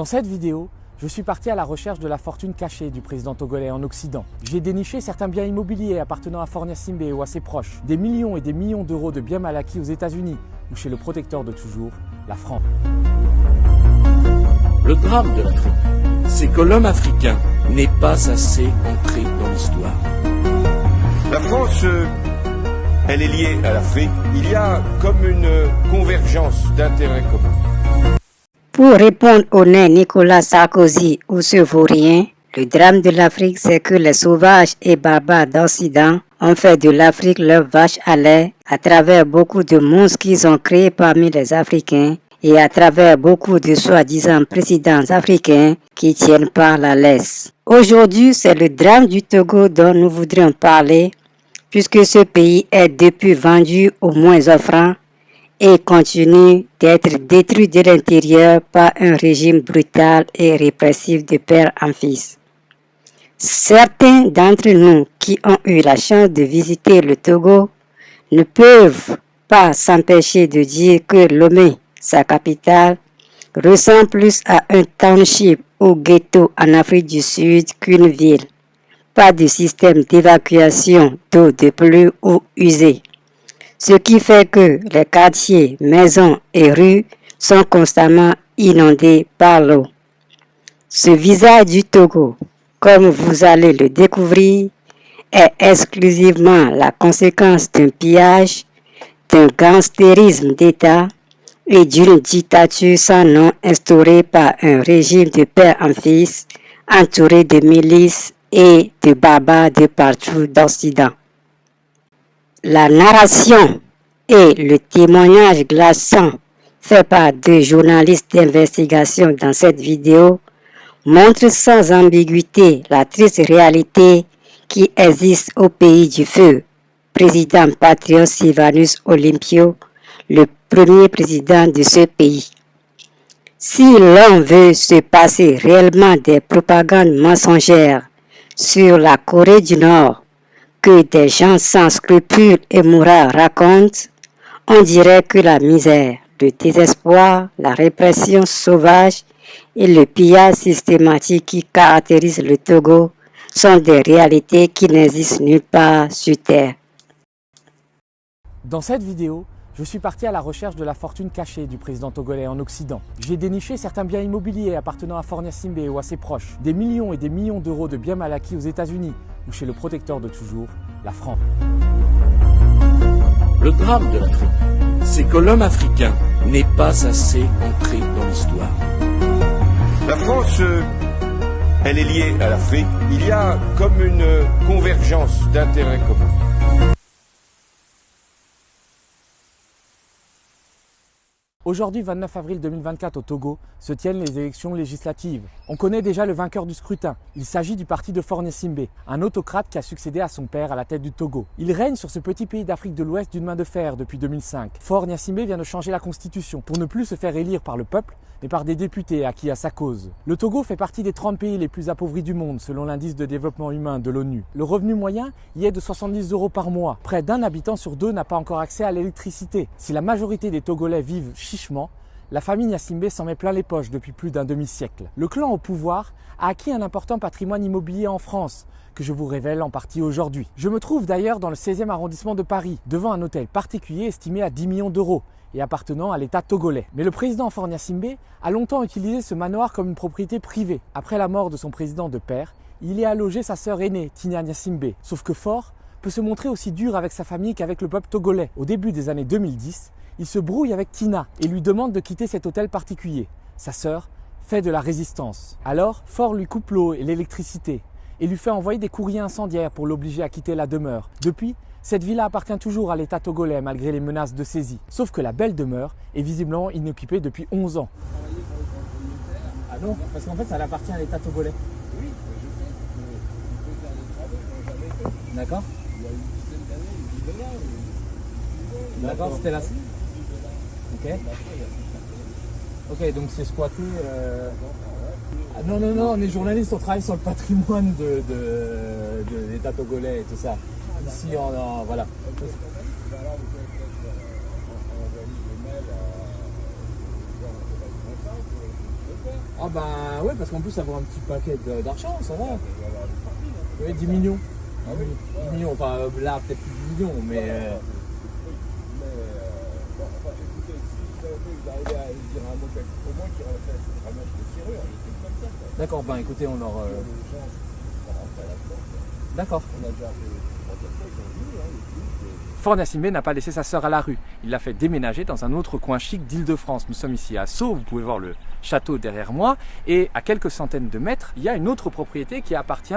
Dans cette vidéo, je suis parti à la recherche de la fortune cachée du président togolais en Occident. J'ai déniché certains biens immobiliers appartenant à Faure Gnassingbé ou à ses proches, des millions et des millions d'euros de biens mal acquis aux États-Unis ou chez le protecteur de toujours, la France. Le drame de l'Afrique, c'est que l'homme africain n'est pas assez entré dans l'histoire. La France, elle est liée à l'Afrique. Il y a comme une convergence d'intérêts communs. Pour répondre au nain Nicolas Sarkozy ou ce vaurien, le drame de l'Afrique, c'est que les sauvages et barbares d'Occident ont fait de l'Afrique leur vache à lait à travers beaucoup de monstres qu'ils ont créés parmi les Africains et à travers beaucoup de soi-disant présidents africains qui tiennent par la laisse. Aujourd'hui, c'est le drame du Togo dont nous voudrions parler, puisque ce pays est depuis vendu aux moins offrants et continue d'être détruit de l'intérieur par un régime brutal et répressif de père en fils. Certains d'entre nous qui ont eu la chance de visiter le Togo ne peuvent pas s'empêcher de dire que Lomé, sa capitale, ressemble plus à un township ou ghetto en Afrique du Sud qu'une ville. Pas de système d'évacuation d'eau de pluie ou usée. Ce qui fait que les quartiers, maisons et rues sont constamment inondés par l'eau. Ce visage du Togo, comme vous allez le découvrir, est exclusivement la conséquence d'un pillage, d'un gangstérisme d'État et d'une dictature sans nom instaurée par un régime de père en fils, entouré de milices et de barbares de partout d'Occident. La narration et le témoignage glaçant fait par deux journalistes d'investigation dans cette vidéo montrent sans ambiguïté la triste réalité qui existe au pays du feu. Président Patrice Sylvanus Olympio, le premier président de ce pays. Si l'on veut se passer réellement des propagandes mensongères sur la Corée du Nord, que des gens sans scrupules et morales racontent, on dirait que la misère, le désespoir, la répression sauvage et le pillage systématique qui caractérisent le Togo sont des réalités qui n'existent nulle part sur Terre. Dans cette vidéo, je suis parti à la recherche de la fortune cachée du président togolais en Occident. J'ai déniché certains biens immobiliers appartenant à Faure Gnassingbé ou à ses proches, des millions et des millions d'euros de biens mal acquis aux États-Unis ou chez le protecteur de toujours, la France. Le drame de l'Afrique, c'est que l'homme africain n'est pas assez entré dans l'histoire. La France, elle est liée à l'Afrique. Il y a comme une convergence d'intérêts communs. Aujourd'hui, 29 avril 2024 au Togo, se tiennent les élections législatives. On connaît déjà le vainqueur du scrutin. Il s'agit du parti de Faure Gnassingbé, un autocrate qui a succédé à son père à la tête du Togo. Il règne sur ce petit pays d'Afrique de l'Ouest d'une main de fer depuis 2005. Faure Gnassingbé vient de changer la constitution pour ne plus se faire élire par le peuple, mais par des députés acquis à sa cause. Le Togo fait partie des 30 pays les plus appauvris du monde selon l'indice de développement humain de l'ONU. Le revenu moyen y est de 70 € par mois. Près d'un habitant sur deux n'a pas encore accès à l'électricité. Si la majorité des Togolais vivent chichement, la famille Gnassingbé s'en met plein les poches depuis plus d'un demi-siècle. Le clan au pouvoir a acquis un important patrimoine immobilier en France, que je vous révèle en partie aujourd'hui. Je me trouve d'ailleurs dans le 16e arrondissement de Paris, devant un hôtel particulier estimé à 10 millions d'euros et appartenant à l'État togolais. Mais le président Faure Gnassingbé a longtemps utilisé ce manoir comme une propriété privée. Après la mort de son président de père, il y a logé sa sœur aînée, Tina Gnassingbé. Sauf que Faure peut se montrer aussi dur avec sa famille qu'avec le peuple togolais. Au début des années 2010, il se brouille avec Tina et lui demande de quitter cet hôtel particulier. Sa sœur fait de la résistance. Alors, Faure lui coupe l'eau et l'électricité et lui fait envoyer des courriers incendiaires pour l'obliger à quitter la demeure. Depuis, cette villa appartient toujours à l'État togolais malgré les menaces de saisie. Sauf que la belle demeure est visiblement inoccupée depuis 11 ans. Ah non, parce qu'en fait ça appartient à l'État togolais. Oui, je sais. D'accord. D'accord, c'était là. Ok. Ok, donc c'est squatté. Ah, non, non, non, on est journalistes, on travaille sur le patrimoine de l'État togolais et tout ça. Ici, voilà. Ah bah ouais, parce qu'en plus avoir un petit paquet d'argent, ça va. Oui, 10 millions. Ah oui, 10 millions, enfin là peut-être plus 10 millions, mais... D'accord, ben écoutez, on leur... D'accord. Fornia-Simbé n'a pas laissé sa sœur à la rue. Il l'a fait déménager dans un autre coin chic d'Île-de-France. Nous sommes ici à Sceaux, vous pouvez voir le château derrière moi. Et à quelques centaines de mètres, il y a une autre propriété qui appartient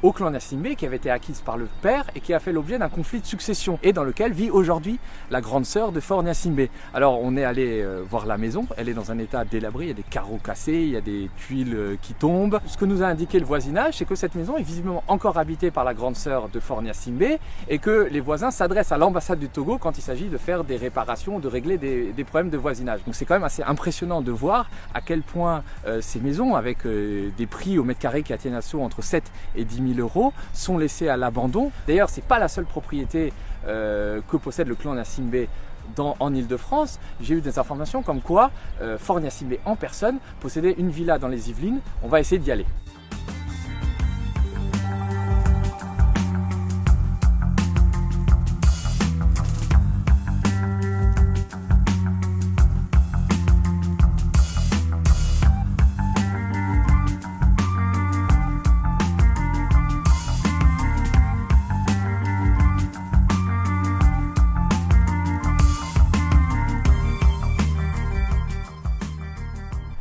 au clan Gnassingbé, qui avait été acquise par le père et qui a fait l'objet d'un conflit de succession et dans lequel vit aujourd'hui la grande sœur de Fornia-Simbé. Alors on est allé voir la maison, elle est dans un état délabré, il y a des carreaux cassés, il y a des tuiles qui tombent. Ce que nous a indiqué le voisinage, c'est que cette maison est visiblement encore habitée par la grande sœur de Fornia-Simbé et que les voisins s'adressent à l'ambassade du Togo quand il s'agit de faire des réparations, de régler des problèmes de voisinage. Donc c'est quand même assez impressionnant de voir à quel point ces maisons, avec des prix au mètre carré qui atteignent à Sceaux entre 7 et 10 000 euros, sont laissées à l'abandon. D'ailleurs, c'est pas la seule propriété que possède le clan Gnassingbé en Ile-de-France. J'ai eu des informations comme quoi Fornia-Simbé en personne possédait une villa dans les Yvelines. On va essayer d'y aller.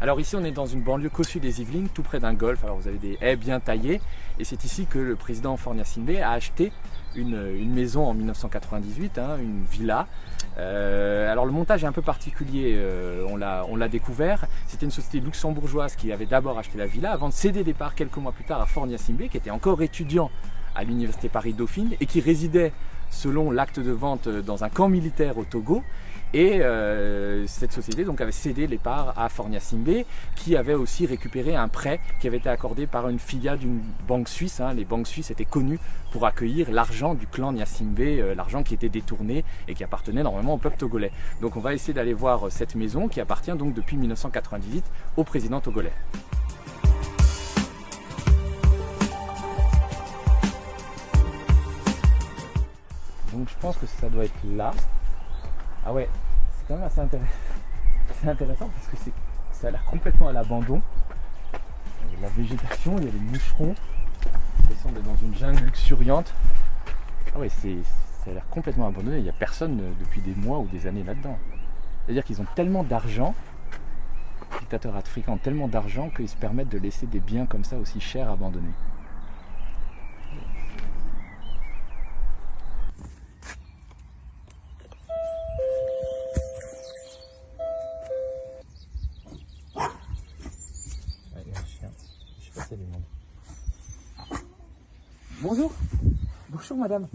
Alors ici on est dans une banlieue cossue des Yvelines, tout près d'un golfe. Alors vous avez des haies bien taillées et c'est ici que le président Fornia-Simbé a acheté une maison en 1998, une villa. Alors le montage est un peu particulier, on l'a découvert. C'était une société luxembourgeoise qui avait d'abord acheté la villa avant de céder des parts quelques mois plus tard à Fornia-Simbé, qui était encore étudiant à l'université Paris-Dauphine et qui résidait selon l'acte de vente dans un camp militaire au Togo. Et cette société donc avait cédé les parts à Fornia-Simbé, qui avait aussi récupéré un prêt qui avait été accordé par une filiale d'une banque suisse. Les banques suisses étaient connues pour accueillir l'argent du clan Gnassingbé, l'argent qui était détourné et qui appartenait normalement au peuple togolais. Donc on va essayer d'aller voir cette maison qui appartient donc depuis 1998 au président togolais. Donc je pense que ça doit être là. Ah ouais, c'est quand même assez intéressant parce que ça a l'air complètement à l'abandon. La végétation, il y a des moucherons. Ils sont dans une jungle luxuriante. Ah ouais, ça a l'air complètement abandonné. Il n'y a personne depuis des mois ou des années là-dedans. C'est-à-dire qu'ils ont tellement d'argent, les dictateurs africains ont tellement d'argent qu'ils se permettent de laisser des biens comme ça aussi chers abandonnés. Bonjour. Bonjour madame.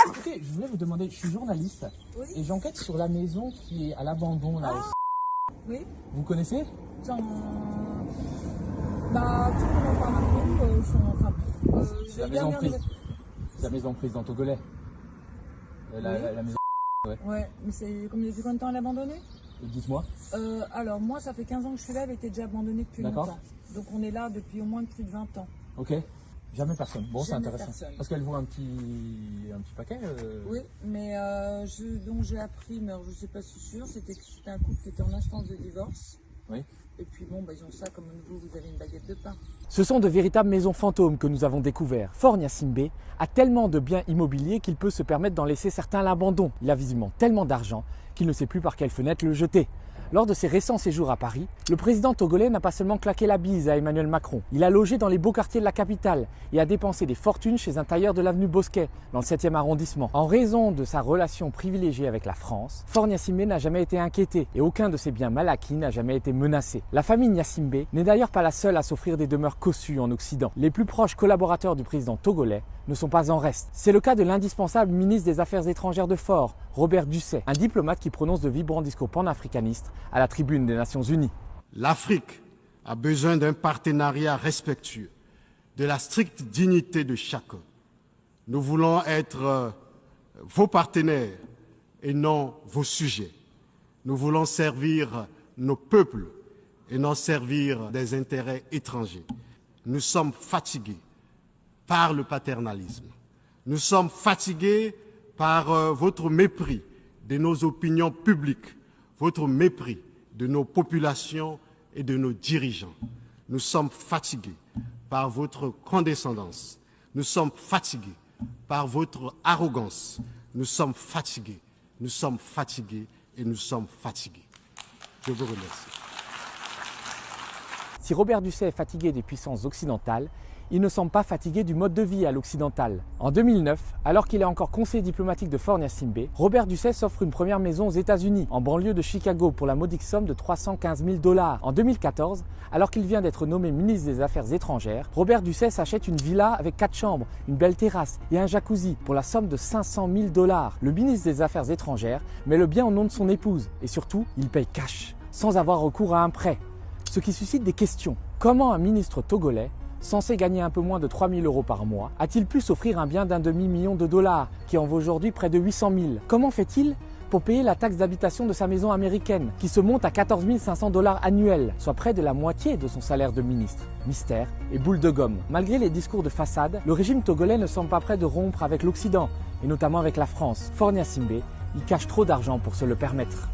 Écoutez, je voulais vous demander, je suis journaliste et j'enquête sur la maison qui est à l'abandon là. Oui. Vous connaissez? Bah, tout le monde en parle un peu. C'est la maison prise. C'est la maison prise dans Togolais. La maison. Ouais, mais c'est combien de temps elle est abandonnée? Dites-moi. Alors moi, ça fait 15 ans que je suis là, elle était déjà abandonnée depuis longtemps. Donc on est là depuis au moins plus de 20 ans. Ok. Jamais personne. Bon, c'est intéressant. Personne. Parce qu'elle vaut un petit paquet. Oui, mais donc j'ai appris, mais alors, je ne sais pas si sûr, c'était que c'était un couple qui était en instance de divorce. Oui. Et puis bon, ils ont ça comme vous avez une baguette de pain. Ce sont de véritables maisons fantômes que nous avons découvertes. Fornia-Simbé a tellement de biens immobiliers qu'il peut se permettre d'en laisser certains à l'abandon. Il a visiblement tellement d'argent qu'il ne sait plus par quelle fenêtre le jeter. Lors de ses récents séjours à Paris, le président togolais n'a pas seulement claqué la bise à Emmanuel Macron, il a logé dans les beaux quartiers de la capitale et a dépensé des fortunes chez un tailleur de l'avenue Bosquet, dans le 7e arrondissement. En raison de sa relation privilégiée avec la France, Fornia-Simbé n'a jamais été inquiété et aucun de ses biens mal acquis n'a jamais été menacé. La famille Gnassingbé n'est d'ailleurs pas la seule à s'offrir des demeures cossues en Occident. Les plus proches collaborateurs du président togolais ne sont pas en reste. C'est le cas de l'indispensable ministre des Affaires étrangères de Fort, Robert Ducet, un diplomate qui prononce de vibrants discours panafricanistes à la tribune des Nations Unies. L'Afrique a besoin d'un partenariat respectueux, de la stricte dignité de chacun. Nous voulons être vos partenaires et non vos sujets. Nous voulons servir nos peuples et non servir des intérêts étrangers. Nous sommes fatigués par le paternalisme. Nous sommes fatigués par votre mépris de nos opinions publiques, votre mépris de nos populations et de nos dirigeants. Nous sommes fatigués par votre condescendance. Nous sommes fatigués par votre arrogance. Nous sommes fatigués et nous sommes fatigués. Je vous remercie. Si Robert Dussey est fatigué des puissances occidentales, il ne semble pas fatigué du mode de vie à l'occidental. En 2009, alors qu'il est encore conseiller diplomatique de Fornia-Simbé, Robert Dussey s'offre une première maison aux États-Unis, en banlieue de Chicago, pour la modique somme de 315 000 $. En 2014, alors qu'il vient d'être nommé ministre des Affaires étrangères, Robert Dussey s'achète une villa avec 4 chambres, une belle terrasse et un jacuzzi pour la somme de 500 000 $. Le ministre des Affaires étrangères met le bien au nom de son épouse et surtout, il paye cash, sans avoir recours à un prêt. Ce qui suscite des questions. Comment un ministre togolais, censé gagner un peu moins de 3 000 € par mois, a-t-il pu s'offrir un bien d'1 demi-million de $, qui en vaut aujourd'hui près de 800 000 $? Comment fait-il pour payer la taxe d'habitation de sa maison américaine, qui se monte à 14 500 $ annuels, soit près de la moitié de son salaire de ministre? Mystère et boule de gomme. Malgré les discours de façade, le régime togolais ne semble pas prêt de rompre avec l'Occident, et notamment avec la France. Fornia-Simbé, il cache trop d'argent pour se le permettre.